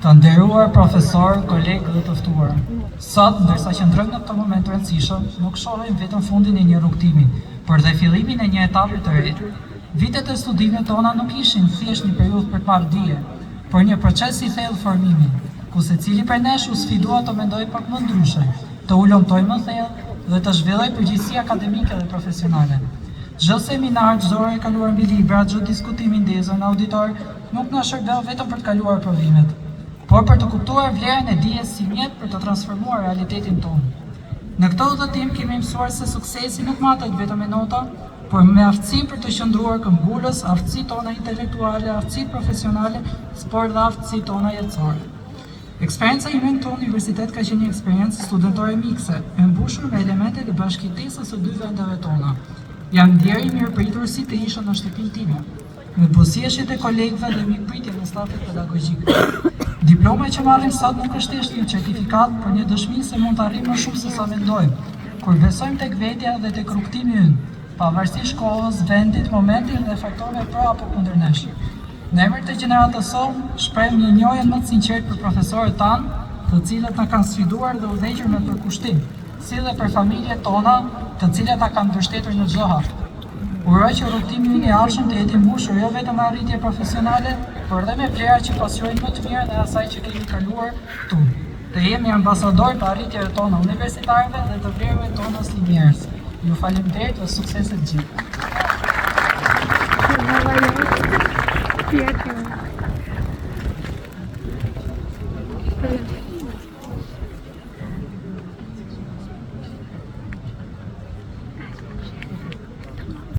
Të nderuar profesor, kolegë dhe të ftuar. Sot, ndërsa qëndrojmë në këtë moment të rëndësishëm, nuk shohim vetëm fundin e një rrugtimi, por dhe fillimin e një etape të re. Vitet e studimeve tona nuk ishin thjesht një periudhë për të marrë dije, por një proces i thellë formimi, ku secili prej nesh u sfidua të mendojë pak më ndryshe, të ulëmtojë më thellë dhe të zhvillojë përgjegjësi akademike dhe profesionale. Çdo seminar, çdo orë e kaluar mbi libra, çdo diskutim i ndezur në auditor nuk na shërbeu vetëm për të kaluar provimet, por për të kuptuar vlerën e dijes si mjet për të transformuar realitetin tonë. Në këtë udhëtim kemi mësuar se suksesi nuk matet vetëm me nota, por me aftësinë për të qëndruar këmbgulës, aftësitë tona intelektuale, aftësitë profesionale, por dhe aftësitë tona jetësore. Eksperjenca ime në këtë universitet ka qenë një eksperiencë studentore mikse, e mbushur me elementet e bashkëjetesës së dy vendeve tona. Jam ndjeri mirëpritur si të isha në shtëpinë time, me buzëqeshjet e kolegëve dhe mikpritjen e stafit pedagogjik. Diploma që marrim sot nuk është thjesht një certifikat, por një dëshmi se mund të arrijmë më shumë se sa mendojmë, kur besojmë tek vetja dhe tek rrugtimi ynë, pavarësisht shkollës, vendit, momentit dhe faktorëve pro apo kundër nesh. Në emër të gjeneratës sonë, shpreh një njohje më të sinqertë për profesorët tanë, të cilët na kanë sfiduar dhe udhëhequr me përkushtim, si dhe për familjet tona, të cilat na kanë mbështetur në çdo hap. Uroj që rrugtimi ynë i ardhshëm të jetë i mbushur jo vetëm me arritje profesionale, por edhe me vlera që pasqyrojnë më të mirën e asaj që kemi kaluar këtu. Të jemi ambasador të arritjeve tona universitarëve dhe të vlerave tona si njerëz. Ju faleminderit dhe suksese të gjithë.